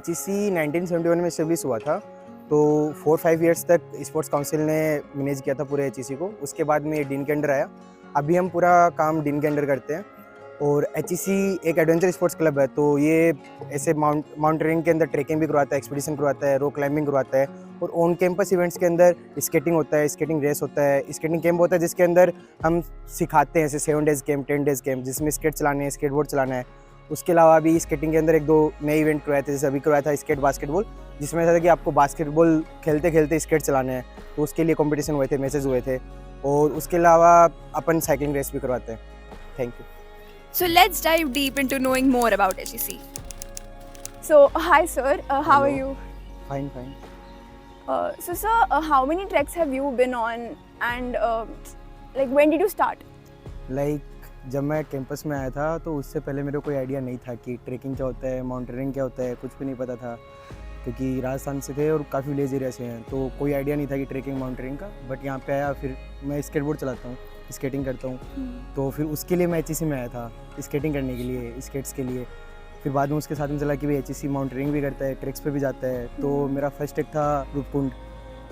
HEC 1971 में establish हुआ था, तो 4-5 इयर्स तक स्पोर्ट्स काउंसिल ने मैनेज किया था पूरे HEC को। उसके बाद में डीन के अंडर आया। अभी हम पूरा काम डीन के अंडर करते हैं। और HEC एक एडवेंचर स्पोर्ट्स क्लब है, तो ये ऐसे माउंटेनियरिंग के अंदर ट्रैकिंग भी करवाता है, एक्सपीडिशन करवाता है, रॉक क्लाइंबिंग करवाता है। और ऑन कैंपस इवेंट्स के अंदर स्केटिंग होता है, स्केटिंग रेस होता है, स्केटिंग कैंप होता है, जिसके अंदर हम सिखाते हैं, जैसे 7 डेज़ कैंप, 10 डेज़ कैंप, जिसमें स्केट चलाने हैं, स्केटबोर्ड चलाना है। उसके अलावा अभी स्केटिंग के अंदर 1-2 नए इवेंट करवाए थे, जैसे अभी करवाया था स्केट बास्केटबॉल, जिसमें ऐसा था कि आपको बास्केटबॉल खेलते खेलते स्केट चलाने हैं, तो उसके लिए कॉम्पिटिशन हुए थे, मैचेस हुए थे। और उसके अलावा अपन साइकिलिंग रेस भी करवाते हैं। Thank you. So let's dive deep into knowing more about HEC. So, hi sir, how are you? Fine fine. So sir, how many treks have you been on and like when did you start? जब मैं campus में आया था तो उससे पहले मेरे को कोई आइडिया नहीं था कि ट्रैकिंग क्या होता है, माउंटेनियरिंग क्या होता है, कुछ भी नहीं पता था, क्योंकि राजस्थान से थे और काफ़ी विलेज एरिया से हैं, तो कोई आइडिया नहीं था कि ट्रैकिंग माउंटेनियरिंग का। बट यहाँ पे आया, फिर मैं स्केटबोर्ड चलाता हूँ, स्केटिंग करता हूँ, तो फिर उसके लिए मैं HEC में आया था, स्केटिंग करने के लिए, स्केट्स के लिए। फिर बाद में उसके साथ में चला कि भाई HEC माउंटेनियरिंग भी करता है, ट्रैक्स पे भी जाता है। तो मेरा फर्स्ट ट्रैक था रूपकुंड,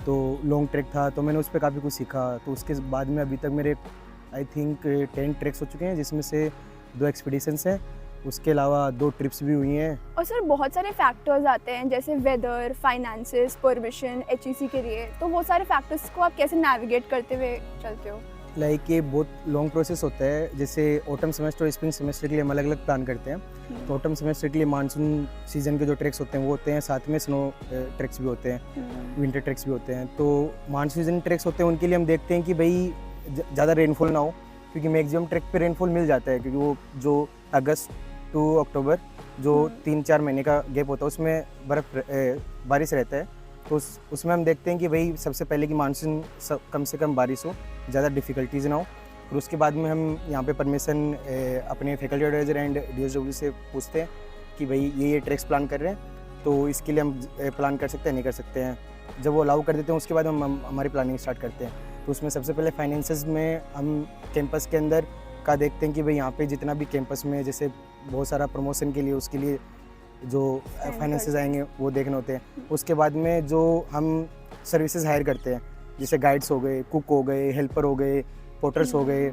तो लॉन्ग ट्रैक था, तो मैंने उस पर काफ़ी कुछ सीखा। तो उसके बाद में अभी तक मेरे आई थिंक 10 ट्रैक्स हो चुके हैं, जिसमें से 2 एक्सपीडिशंस हैं, उसके अलावा 2 ट्रिप्स भी हुई हैं। और सर बहुत सारे फैक्टर्स आते हैं, जैसे वेदर, फाइनेंसेस, परमिशन HEC के लिए, तो वो सारे फैक्टर्स को आप कैसे नेविगेट करते हुए चलते हो? ये बहुत लॉन्ग प्रोसेस होता है। जैसे ऑटम सेमेस्टर और स्प्रिंग सेमेस्टर के लिए हम अलग अलग प्लान करते हैं। तो ऑटम सेमेस्टर के लिए मानसून सीजन के जो ट्रैक्स होते हैं वो होते हैं, साथ में स्नो ट्रैक्स भी होते हैं, विंटर ट्रैक्स भी होते हैं। तो मानसून सीजन ट्रैक्स होते हैं, उनके लिए हम देखते हैं कि भाई ज़्यादा रेनफॉल ना हो, क्योंकि मैक्सिमम ट्रैक पे रेनफॉल मिल जाता है, क्योंकि वो जो अगस्त टू अक्टूबर जो 3-4 महीने का गैप होता है, उसमें बारिश रहता है। तो उसमें हम देखते हैं कि भाई सबसे पहले कि मानसून कम से कम बारिश हो, ज़्यादा डिफ़िकल्टीज ना हो। फिर उसके बाद में हम यहाँ पे परमिशन अपने फैकल्टी एडवाइज़र एंड DSW से पूछते हैं कि भाई ये ट्रैक्स प्लान कर रहे हैं, तो इसके लिए हम प्लान कर सकते हैं, नहीं कर सकते हैं। जब वो अलाउ कर देते हैं, उसके बाद हम हमारी प्लानिंग स्टार्ट करते हैं। तो उसमें सबसे पहले फाइनेंसेस में हम कैंपस के अंदर का देखते हैं कि भाई यहाँ पे जितना भी कैंपस में जैसे बहुत सारा प्रमोशन के लिए, उसके लिए जो फाइनेंसेस आएंगे वो देखने होते हैं। उसके बाद में जो हम सर्विसेज हायर करते हैं, जैसे गाइड्स हो गए, कुक हो गए, हेल्पर हो गए, पोर्टर्स हो गए,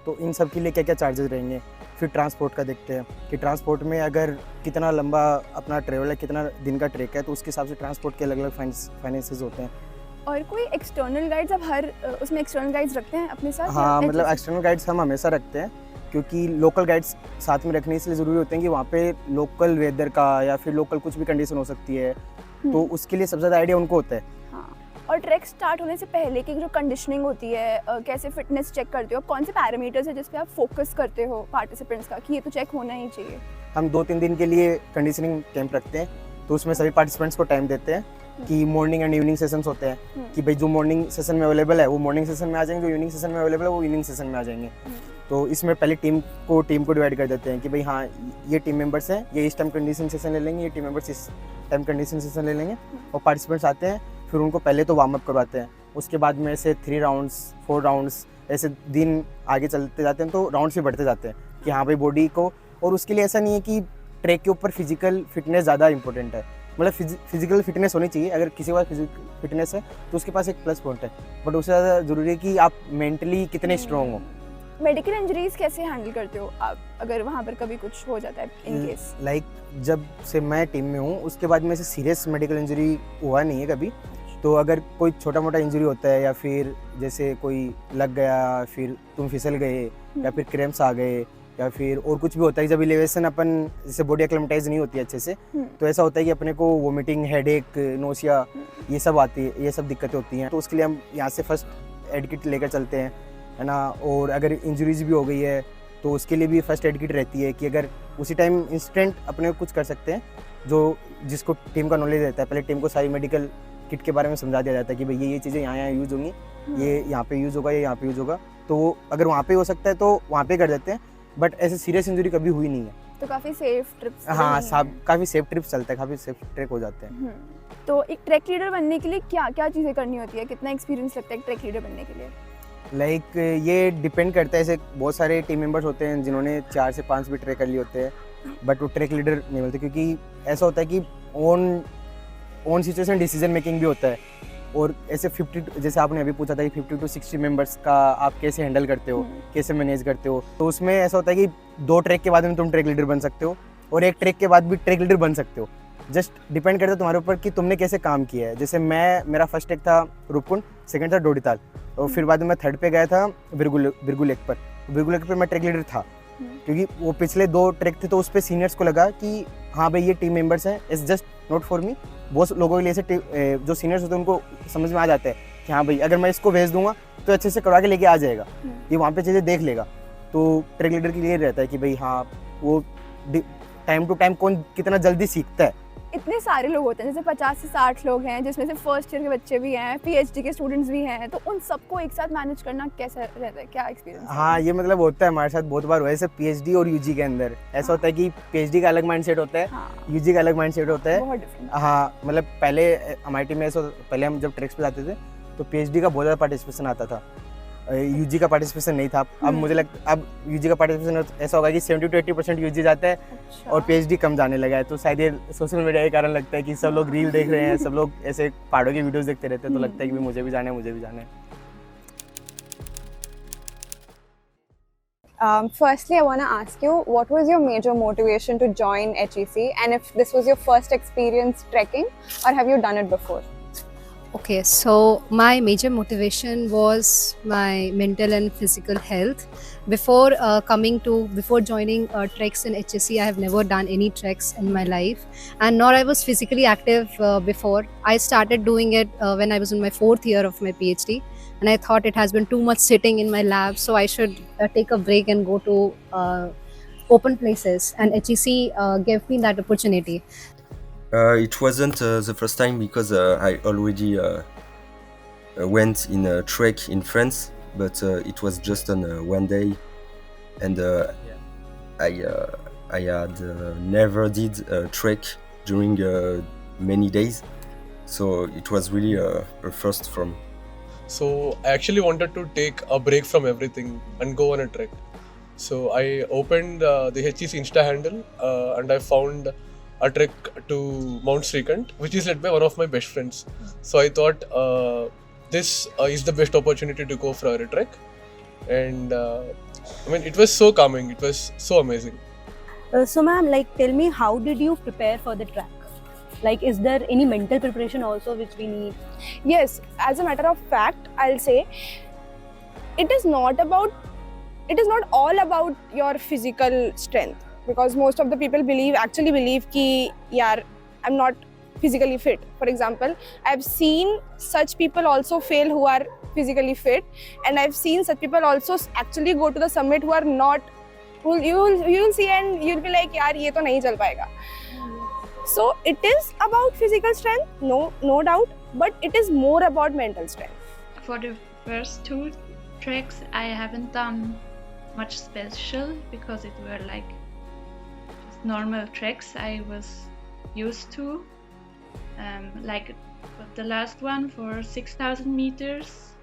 तो इन सब के लिए क्या क्या चार्जेस रहेंगे। फिर ट्रांसपोर्ट का देखते हैं कि ट्रांसपोर्ट में अगर कितना लंबा अपना ट्रेवल है, कितना दिन का ट्रैक है, तो उसके हिसाब से ट्रांसपोर्ट के अलग अलग फाइनेंसेस होते हैं। और कोई एक्सटर्नल गाइड्स आप हर उसमें एक्सटर्नल गाइड्स रखते हैं अपने साथ? हाँ, मतलब एक्सटर्नल गाइड्स हम हमेशा रखते हैं, क्योंकि लोकल गाइड्स साथ में रखने इसलिए ज़रूरी होते हैं कि वहाँ पे लोकल वेदर का या फिर लोकल कुछ भी कंडीशन हो सकती है, तो उसके लिए सबसे ज़्यादा आइडिया उनको होता है। हाँ, और ट्रैक स्टार्ट होने से पहले की जो कंडीशनिंग होती है, कैसे फिटनेस चेक करते हो, कौन से पैरामीटर्स है जिस पे आप फोकस करते हो पार्टिसिपेंट्स का कि ये तो चेक होना ही चाहिए? हम 2-3 दिन के लिए कंडीशनिंग कैंप रखते हैं, तो उसमें सभी पार्टिसिपेंट्स को टाइम देते हैं कि मॉर्निंग एंड इवनिंग सेशंस होते हैं, कि भाई जो मॉर्निंग सेशन में अवेलेबल है वो मॉर्निंग सेशन में आ जाएंगे, जो इवनिंग सेशन में अवेलेबल है वो इवनिंग सेशन में आ जाएंगे। तो इसमें पहले टीम को डिवाइड कर देते हैं कि भाई हाँ, ये टीम मेंबर्स हैं, ये इस टाइम कंडीशन सेशन ले लेंगे, ये टीम मेंबर्स इस टाइम कंडीशन सेशन ले लेंगे। और पार्टिसिपेंट्स आते हैं, फिर उनको पहले तो वार्म अप करवाते हैं, उसके बाद में ऐसे 3 राउंड्स 4 राउंड्स ऐसे दिन आगे चलते जाते हैं, तो राउंड्स भी बढ़ते जाते हैं कि हाँ भाई बॉडी को। और उसके लिए ऐसा नहीं है कि ट्रैक के ऊपर फिजिकल फिटनेस ज़्यादा इंपॉर्टेंट है, मतलब फिजिकल फिटनेस होनी चाहिए। अगर किसी के पास फिजिकल फिटनेस है तो उसके पास एक प्लस पॉइंट है, बट उससे ज़्यादा ज़रूरी है कि आप मेंटली कितने स्ट्रॉन्ग हो। मेडिकल इंजरीज कैसे हैंडल करते हो आप अगर वहाँ पर कभी कुछ हो जाता है इन केस? जब से मैं टीम में हूँ उसके बाद में से सीरियस मेडिकल इंजरी हुआ नहीं है कभी। तो अगर कोई छोटा मोटा इंजरी होता है, या फिर जैसे कोई लग गया, फिर तुम फिसल गए, या फिर क्रैम्प्स आ गए, या फिर और कुछ भी होता है, जब इलेवेशन अपन जैसे बॉडी एक्लेमेटाइज नहीं होती अच्छे से, तो ऐसा होता है कि अपने को वोमिटिंग, हेडेक, नोसिया ये सब आती है, ये सब दिक्कतें होती हैं। तो उसके लिए हम यहाँ से फर्स्ट एड किट लेकर चलते हैं, है ना। और अगर इंजरीज भी हो गई है तो उसके लिए भी फर्स्ट एड किट रहती है कि अगर उसी टाइम इंस्टेंट अपने कुछ कर सकते हैं, जो जिसको टीम का नॉलेज रहता है। पहले टीम को सारी मेडिकल किट के बारे में समझा दिया जाता है कि भाई ये चीज़ें यहाँ यूज़ होंगी, ये यहाँ पे यूज़ होगा, ये यहाँ पे यूज़ होगा। तो अगर वहाँ पे हो सकता है तो वहाँ पे कर देते हैं, बट ऐसे सीरियस इंजरी कभी हुई नहीं है। तो काफ़ी सेफ ट्रिप्स? हाँ, काफ़ी सेफ ट्रिप्स चलते हैं, काफ़ी सेफ ट्रैक हो जाते हैं। तो एक ट्रैक लीडर बनने के लिए क्या क्या चीज़ें करनी होती है, कितना एक्सपीरियंस लगता है एक ट्रैक लीडर बनने के लिए? ये डिपेंड करता है। ऐसे बहुत सारे टीम मेंबर्स होते हैं जिन्होंने 4 से 5 भी ट्रैक कर लिए होते हैं, बट वो ट्रैक लीडर नहीं मिलते, क्योंकि ऐसा होता है कि ओन सिचुएशन डिसीजन मेकिंग भी होता है। और ऐसे 50 जैसे आपने अभी पूछा था कि 50 to 60 मेंबर्स का आप कैसे हैंडल करते हो, कैसे मैनेज करते हो, तो उसमें ऐसा होता है कि 2 ट्रैक के बाद में तुम ट्रैक लीडर बन सकते हो और 1 ट्रैक के बाद भी ट्रैक लीडर बन सकते हो। जस्ट डिपेंड करता है तुम्हारे ऊपर कि तुमने कैसे काम किया है। जैसे मेरा फर्स्ट ट्रैक था रूपकुंड, सेकंड था डोडीताल, और फिर बाद में मैं थर्ड पे गया था बिरगू लेक पर। बिरगू लेक पर मैं ट्रैक लीडर था क्योंकि वो पिछले 2 ट्रैक थे, तो उस पर सीनियर्स को लगा कि हाँ भाई ये टीम मेंबर्स हैं, it's just not for me. बहुत लोगों के लिए ऐसे जो सीनियर्स होते हैं उनको समझ में आ जाता है कि हाँ भाई अगर मैं इसको भेज दूंगा तो अच्छे से करवा के लेके आ जाएगा, ये वहाँ पे चीज़ें देख लेगा। तो ट्रैक लीडर के लिए रहता है कि भाई हाँ वो टाइम टू टाइम कौन कितना जल्दी सीखता है। इतने सारे लोग होते हैं, जैसे 50 से 60 लोग हैं, जिसमें से फर्स्ट ईयर के बच्चे भी हैं, पीएचडी के स्टूडेंट्स भी हैं, तो उन सबको एक साथ मैनेज करना कैसा रहता है, क्या एक्सपीरियंस? हाँ ये मतलब होता है हमारे साथ बहुत बार हुआ है। जैसे पीएचडी और यूजी के अंदर ऐसा होता है कि पीएचडी का अलग माइंडसेट होता है, यूजी का अलग माइंडसेट होता है। बहुत डिफरेंट। हाँ मतलब पहले हमारी टीम में ऐसा, पहले हम जब ट्रैक्स पे जाते थे तो पीएचडी का बहुत ज़्यादा पार्टिसिपेशन आता था, यूजी का पार्टिसिपेशन नहीं था। अब मुझे लगता अब यूजी का पार्टिसिपेशन ऐसा होगा कि 70 to 80% यूजी जाता है और पीएचडी कम जाने लगा है। तो शायद ये सोशल मीडिया के कारण लगता है कि सब लोग रील देख रहे हैं, सब लोग ऐसे पहाड़ों की वीडियोस देखते रहते हैं, तो लगता है कि मुझे भी जाना है, मुझे भी जाना है। Firstly, I want to ask you, what was your major motivation to join HEC, and if this was your first experience trekking, or have you done it before? Okay, so my major motivation was my mental and physical health. Before joining treks in HSC, I have never done any treks in my life, and nor I was physically active before. I started doing it when I was in my 4th year of my PhD, and I thought it has been too much sitting in my lab, so I should take a break and go to open places, and HEC gave me that opportunity. It wasn't the first time because I already went in a trek in France, but it was just on one day, and I had never did a trek during many days, so it was really a first for me. So I actually wanted to take a break from everything and go on a trek. So I opened the HEC Insta handle and I found a trek to Mount Srikant, which is led by one of my best friends. So I thought this is the best opportunity to go for a trek, and I mean it was so calming, it was so amazing. So ma'am, like tell me, how did you prepare for the track? Like, is there any mental preparation also which we need? Yes, as a matter of fact, I'll say it is not all about your physical strength, because most of the people actually believe ki yaar I'm not physically fit. For example, I've seen such people also fail who are physically fit, and I've seen such people also actually go to the summit who are not, you will see and you'll be like yaar ye to nahi chal payega. So it is about physical strength, no doubt, but it is more about mental strength. For the first 2 treks, I haven't done much special because it were like just normal treks I was used to. Like the last one for 6,000 meters,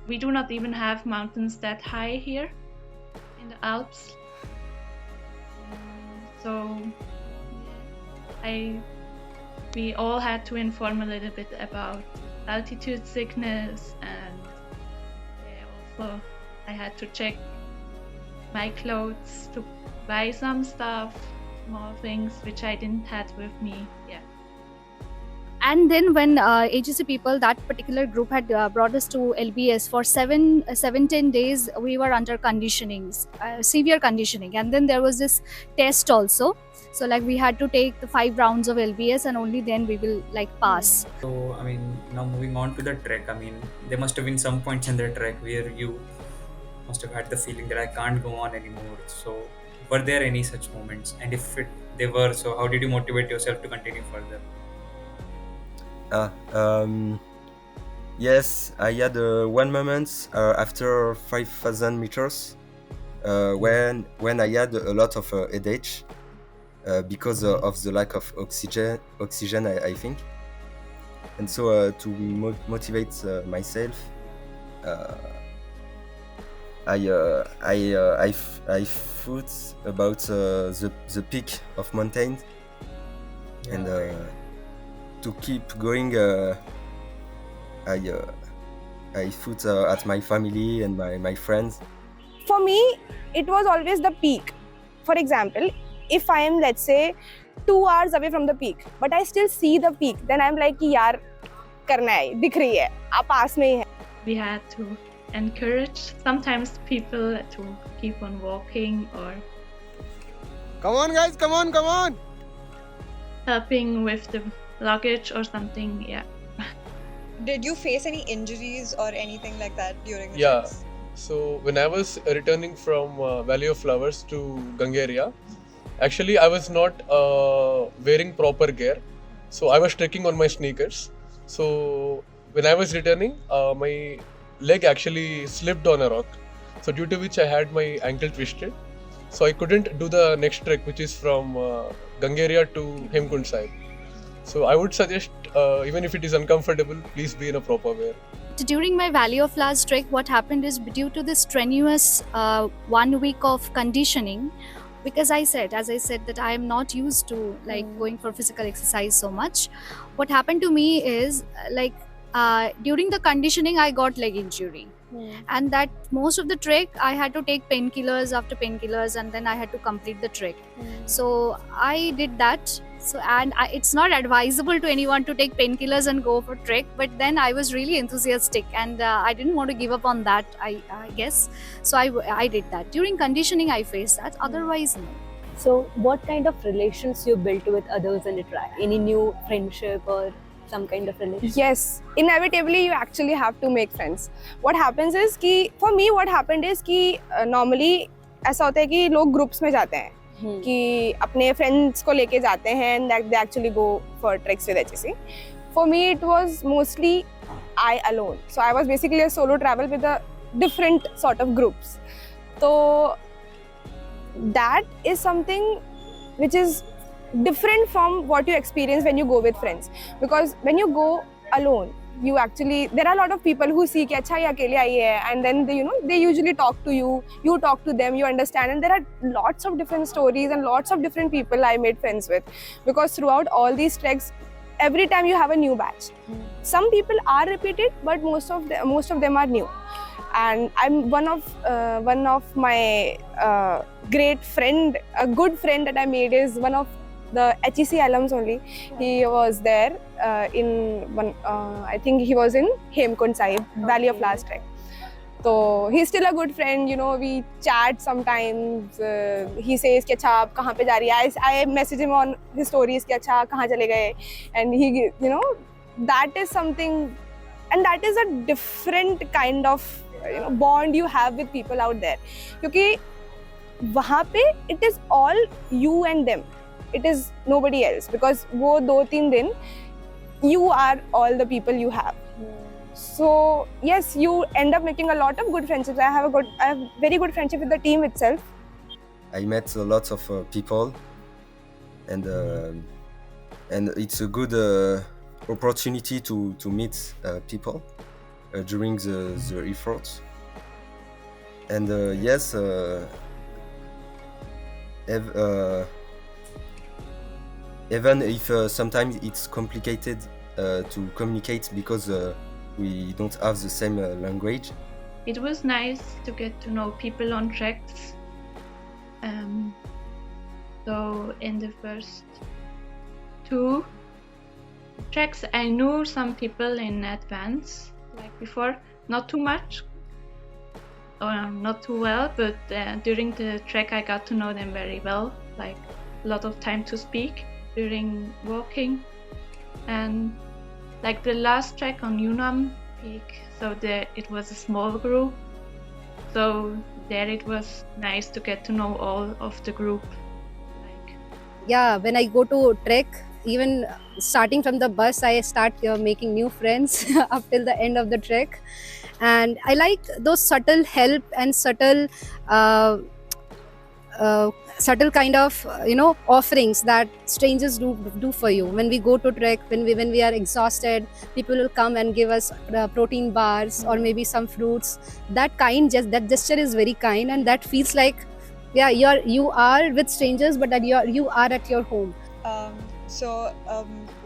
we do not even have mountains that high here in the Alps. So we all had to inform a little bit about altitude sickness, and also I had to check my clothes to buy some stuff, small things which I didn't have with me. Yeah. And then when HEC people, that particular group had brought us to LBS for 7-10 days, we were under conditioning, severe conditioning, and then there was this test also. So like we had to take the 5 rounds of LBS, and only then we will like pass. So I mean, now moving on to the trek, I mean there must have been some points in the trek where you must have had the feeling that I can't go on anymore. So were there any such moments, and if they were, so how did you motivate yourself to continue further? Yes, I had one moment after 5,000 meters when I had a lot of headache because of the lack of oxygen, I think. And so to motivate myself, I thought about the peak of mountain, and to keep going, I thought at my family and my friends. For me, it was always the peak. For example, if I am, let's say, 2 hours away from the peak, but I still see the peak, then I'm like कि यार करना है, दिख रही है, आप पास में ही है. We had to encourage sometimes people to keep on walking or Come on, guys, come on, come on. helping with the luggage or something. Yeah. Did you face any injuries or anything like that during the Yeah. treks? So when I was returning from Valley of Flowers to Gangeria, actually I was not wearing proper gear. So I was trekking on my sneakers. So when I was returning, my leg actually slipped on a rock. So due to which I had my ankle twisted. So I couldn't do the next trek, which is from Gangeria to Hemkund Sahib. So I would suggest, even if it is uncomfortable, please be in a proper wear. During my Valley of Flowers trek, what happened is due to this strenuous 1 week of conditioning, because as I said that I am not used to going for physical exercise so much. What happened to me is during the conditioning, I got leg injury. And that most of the trek I had to take painkillers after painkillers, and then I had to complete the trek. So I did that. So it's not advisable to anyone to take painkillers and go for trek, but then I was really enthusiastic and I didn't want to give up on that, I guess. So I did that. During conditioning I faced that, otherwise no. So, what kind of relations you built with others in the track? Any new friendship or some kind of relationship? Yes, inevitably you actually have to make friends. What happens is कि for me what happened is कि normally ऐसा होता है कि लोग groups में जाते हैं कि अपने friends को लेके जाते हैं and that they actually go for treks with HSC. For me it was mostly I alone. So I was basically a solo travel with a different sort of groups. So that is something which is different from what you experience when you go with friends, because when you go alone you actually, there are a lot of people who see कि अच्छा ये अकेले आई है, and then they usually talk to you, you talk to them, you understand, and there are lots of different stories and lots of different people I made friends with, because throughout all these treks every time you have a new batch. Some people are repeated, but most of them are new. And I'm one of my great friend, a good friend that I made is one of the HEC alums only. He was there I think he was in Hemkund Sahib, Valley of Flowers trek. So he's still a good friend, we chat sometimes. He says कि अच्छा आप कहाँ पे जा रही है? I message him on his stories कि अच्छा कहाँ चले गए? And he, that is something, and that is a different kind of bond you have with people out there. क्योंकि वहाँ पे it is all you and them. It is nobody else, because वो 2-3 दिन you are all the people you have. So yes, you end up making a lot of good friendships. I have very good friendship with the team itself. I met lots of people, and it's a good opportunity to meet people during the efforts. And yes, even if sometimes it's complicated to communicate because we don't have the same language. It was nice to get to know people on treks. So in the first 2 treks I knew some people in advance, like before, not too much or not too well, but during the trek I got to know them very well, like a lot of time to speak during walking. And like the last trek on Yunam Peak, so there it was a small group, so there it was nice to get to know all of the group. Yeah, when I go to trek, even starting from the bus, I start making new friends up till the end of the trek. And I like those subtle help and subtle kind of offerings that strangers do for you. When we go to trek, when we are exhausted, people will come and give us protein bars or maybe some fruits. That gesture is very kind, and that feels like you are with strangers, but that you are at your home. So,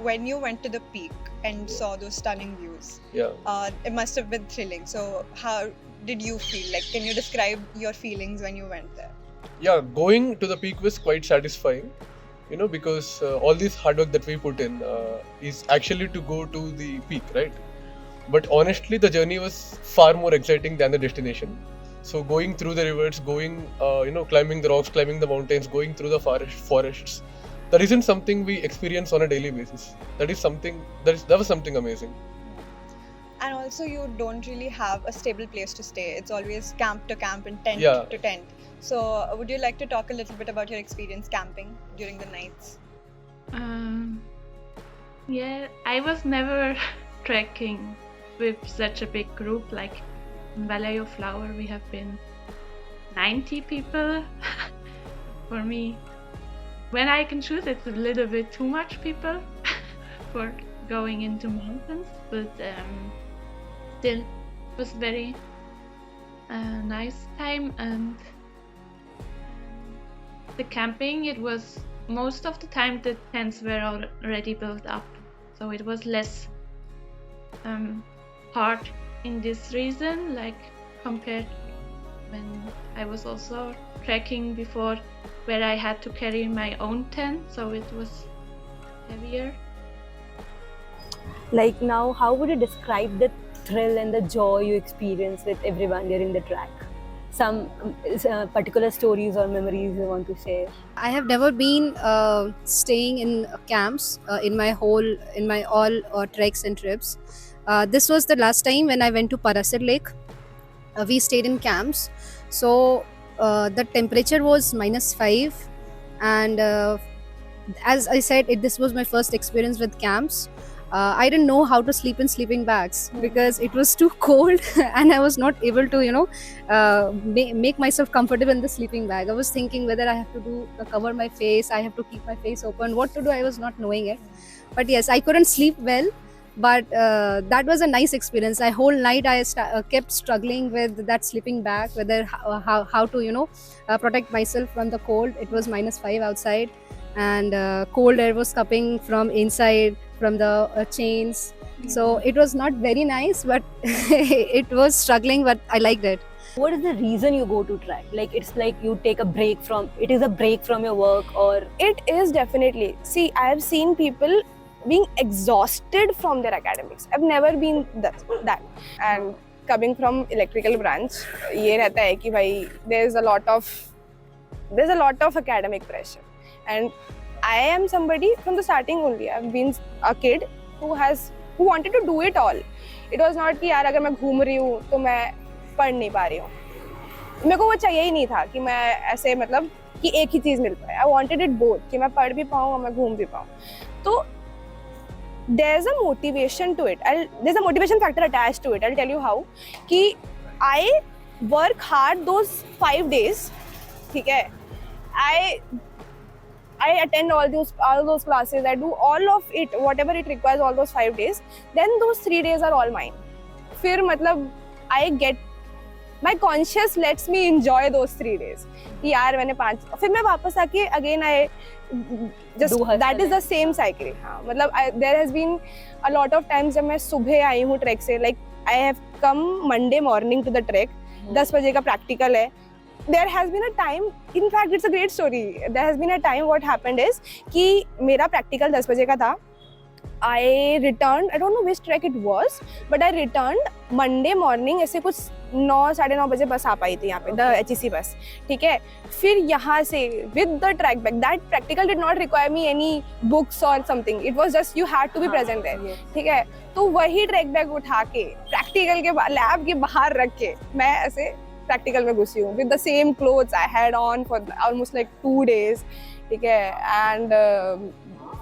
when you went to the peak and saw those stunning views, Yeah. it must have been thrilling. So, how did you feel? Like, can you describe your feelings when you went there? Yeah, going to the peak was quite satisfying, because all this hard work that we put in is actually to go to the peak, right? But honestly, the journey was far more exciting than the destination. So going through the rivers, climbing the rocks, climbing the mountains, going through the forests, that isn't something we experience on a daily basis. That was something amazing. And also, you don't really have a stable place to stay. It's always camp to camp and tent Yeah. to tent. So, would you like to talk a little bit about your experience camping during the nights? Yeah, I was never trekking with such a big group. Like in Valley of Flower, we have been 90 people. For me, when I can choose, it's a little bit too much people for going into mountains, but still, it was very nice time. And the camping, it was most of the time the tents were already built up, so it was less hard in this reason, like compared when I was also trekking before, where I had to carry my own tent, so it was heavier. Like now, how would you describe the thrill and the joy you experience with everyone during the trek? Some particular stories or memories you want to share? I have never been staying in camps in my all treks and trips. This was the last time when I went to Parasar Lake. We stayed in camps. So the temperature was -5, and as I said, this was my first experience with camps. I didn't know how to sleep in sleeping bags because it was too cold and I was not able to, make myself comfortable in the sleeping bag. I was thinking whether I have to cover my face, I have to keep my face open, what to do, I was not knowing it. But yes, I couldn't sleep well. But that was a nice experience. The whole night I kept struggling with that sleeping bag, whether how to protect myself from the cold. It was -5 outside, and cold air was coming from inside from the chains. So it was not very nice, but it was struggling, but I liked it. What is the reason you go to trek? Like it's like you take a break from, it is a break from your work, or It is definitely. See, I have seen people being exhausted from their academics. I've never been that. And coming from electrical branch, ये रहता है कि भाई there's a lot of academic pressure. And I am somebody from the starting only. I've been a kid who wanted to do it all. It was not कि यार अगर मैं घूम रही हूँ तो मैं पढ़ नहीं पा रही हूँ. मेरे को वो चाहिए ही नहीं था कि मैं ऐसे मतलब कि एक ही चीज़ मिल पाए. I wanted it both कि मैं पढ़ भी पाऊँ और मैं घूम भी पाऊँ. तो there's a motivation to it. There's a motivation factor attached to it. I'll tell you how. कि I work hard those 5 days. ठीक है. I attend all those classes. I do all of it, whatever it requires, all those 5 days. Then those 3 days are all mine. फिर मतलब my conscience lets me enjoy those 3 days. कि यार मैंने 5, फिर मैं वापस आके again I just that is the same cycle. हाँ मतलब there has been a lot of times जब मैं सुबह आई हूँ ट्रैक से, like I have come Monday morning to the trek. 10 बजे का practical है. There has been a time, in fact it's a great story. There has been a time what happened is कि मेरा practical 10 बजे का था. I returned, I don't know which trek it was, but I returned Monday morning. ऐसे कुछ 9, 9:30 बजे बस आ पाई थी यहाँ पे, the HEC बस, ठीक है. फिर यहाँ से with the track back, that practical did not require me any books or something. It was just you had to be present there, ठीक है. तो वही track bag उठा के practical के lab के बाहर रख के मैं ऐसे practical में घुसी हूँ with the same clothes I had on for almost like 2 days, ठीक है. And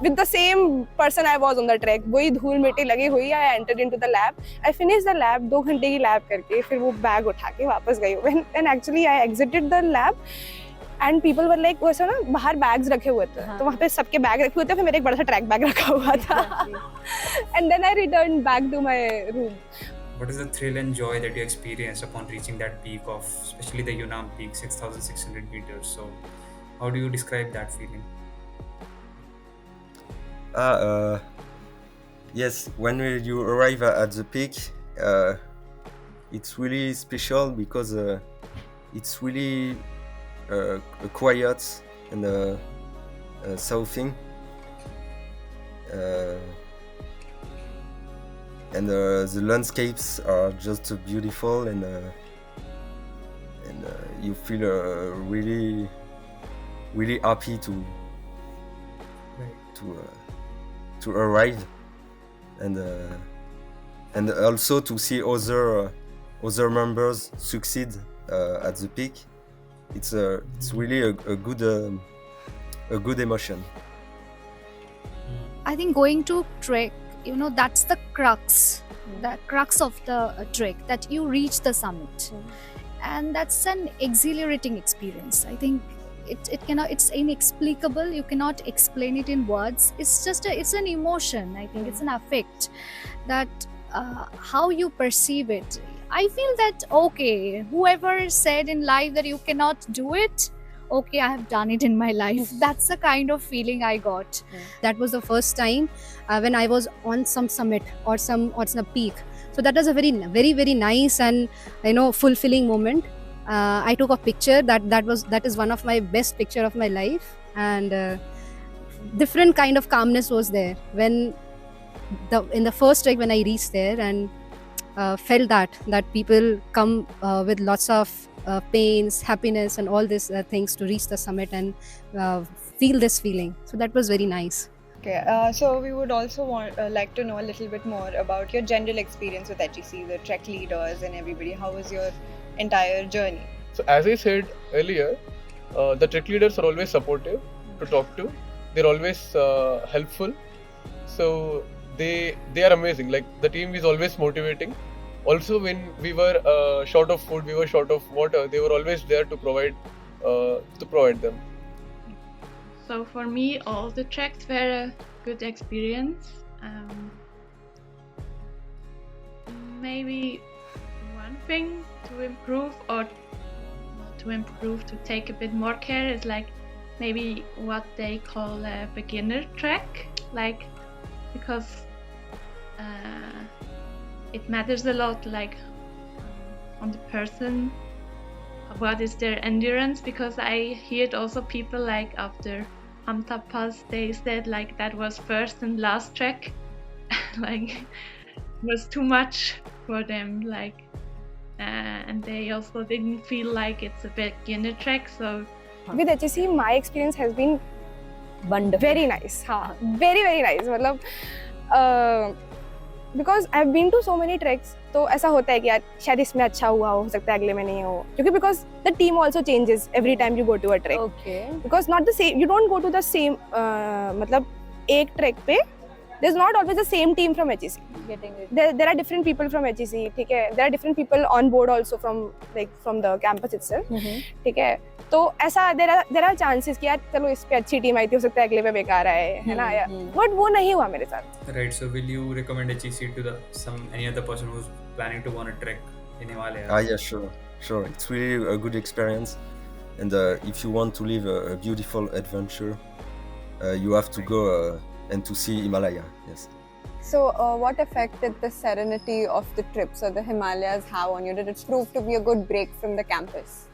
with the same person I was on the trek, वही धूल मिट्टी लगी हुई. I entered into the lab. I finished the lab, 2 घंटे की lab करके फिर वो बैग उठा के वापस गई. And actually I exited the lab and people were like, वैसा ना बाहर bags रखे हुए थे, तो वहाँ पे सबके बैग रखे हुए थे, फिर मेरा एक बड़ा सा track bag रखा हुआ था. And then I returned back to my room. What is the thrill and joy that you experienced upon reaching that peak of, especially the Yunnan peak, 6,600 meters? So how do you describe that feeling? Yes, when you arrive at the peak, it's really special because it's really quiet and soothing. And the landscapes are just beautiful, and you feel really, really happy to arrive, and also to see other members succeed at the peak. It's really a good emotion. I think going to trek, you know, that's the crux of the trek, that you reach the summit, and that's an exhilarating experience. I think it's inexplicable. You cannot explain it in words. It's an emotion. I think it's an affect that how you perceive it. I feel that okay, whoever said in life that you cannot do it, okay, I have done it in my life. That's the kind of feeling I got. That was the first time when I was on some summit or some peak. So that was a very, very, very nice and fulfilling moment. I took a picture that is one of my best picture of my life, and different kind of calmness was there when in the first trek when I reached there and felt that people come with lots of pains, happiness, and all these things to reach the summit and feel this feeling. So that was very nice. Okay, so we would also like to know a little bit more about your general experience with HEC, the trek leaders and everybody. How was your entire journey? So as I said earlier, the trek leaders are always supportive to talk to. They're always helpful. So they are amazing. Like, the team is always motivating. Also, when we were short of food, we were short of water, they were always there to provide them. So for me, all the treks were a good experience. Maybe one thing to improve, or not to improve, to take a bit more care, is like maybe what they call a beginner trek, like, because it matters a lot, like on the person, what is their endurance, because I heard also people like after Hamta Pass, they said like that was first and last trek, like it was too much for them, like, and they also didn't feel like it's a beginner trek. So with HEC, my experience has been wonderful, very nice. Very, very nice. मतलब because I've been to so many treks, तो ऐसा होता है कि यार शायद इसमें अच्छा हुआ हो सकता है अगले में नहीं हो, क्योंकि because the team also changes every time you go to a trek. Okay. Because not the same, you don't go to the same मतलब एक ट्रैक पे there's not always the same team from HEC. Getting it. There are different people from HEC, ठीक है. There are different people on board also from the campus itself, ठीक है. तो ऐसा there are chances कि यार चलो इस पे अच्छी टीम आई थी, हो सकता है अगले पे बेकार आए, है ना. But वो नहीं हुआ मेरे साथ. Right. So will you recommend HEC to any other person who's planning to go on a trek in Himalaya? Yeah, sure. It's really a good experience, and if you want to live a beautiful adventure, you have to go and to see Himalaya. Yes. So, what effect did the serenity of the trips or the Himalayas have on you? Did it prove to be a good break from the campus?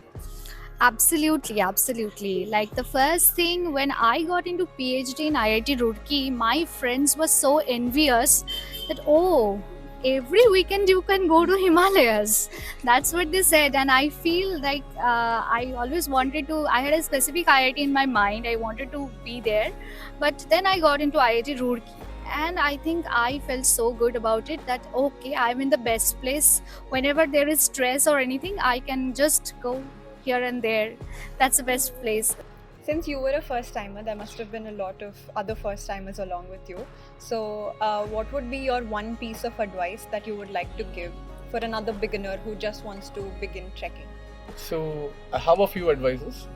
Absolutely. Like, the first thing when I got into PhD in IIT Roorkee, my friends were so envious that, oh, every weekend you can go to Himalayas. That's what they said, and I feel like I always wanted to. I had a specific IIT in my mind. I wanted to be there, but then I got into IIT Roorkee. And I think I felt so good about it that okay, I'm in the best place. Whenever there is stress or anything, I can just go here and there. That's the best place. Since you were a first timer, there must have been a lot of other first timers along with you. So, what would be your one piece of advice that you would like to give for another beginner who just wants to begin trekking? So, I have a few advices.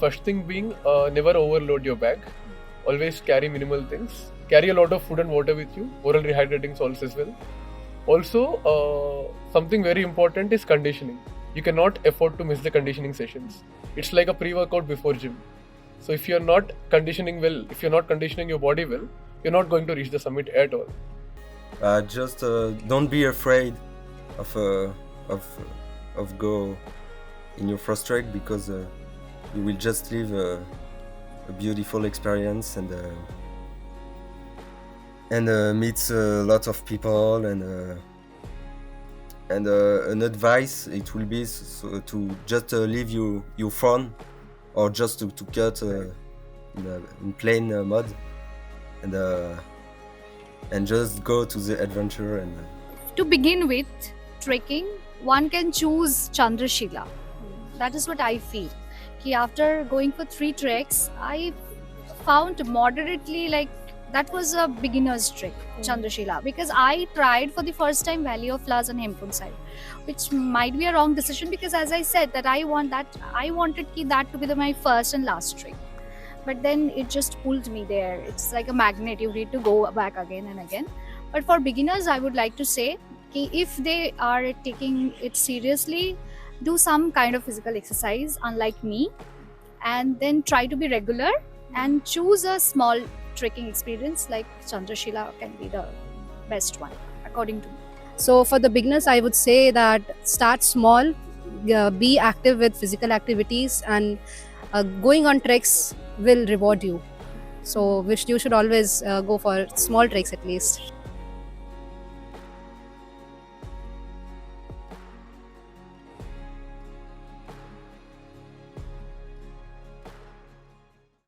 First thing being, never overload your bag. Always carry minimal things. Carry a lot of food and water with you. Oral rehydrating salts as well. Also, something very important is conditioning. You cannot afford to miss the conditioning sessions. It's like a pre-workout before gym. So if you're not conditioning well, if you're not conditioning your body well, you're not going to reach the summit at all. Just don't be afraid of go in your first trek, because you will just live a beautiful experience and meet a lot of people, and an advice it will be to just leave your phone, or just to cut in plain mud, and just go to the adventure. And To begin with, trekking, one can choose Chandrashila. That is what I feel. Ki after going for 3 treks, I found moderately like that was a beginner's trek, Chandrashila, because I tried for the first time Valley of Flowers and Hemkund side, which might be a wrong decision, because as I said that I wanted that to be my first and last trek. But then it just pulled me there. It's like a magnet, you need to go back again and again. But for beginners, I would like to say ki if they are taking it seriously, do some kind of physical exercise unlike me, and then try to be regular and choose a small trekking experience like Chandrashila can be the best one according to me. So for the beginners, I would say that start small, be active with physical activities, and going on treks will reward you. So you should always go for small treks at least.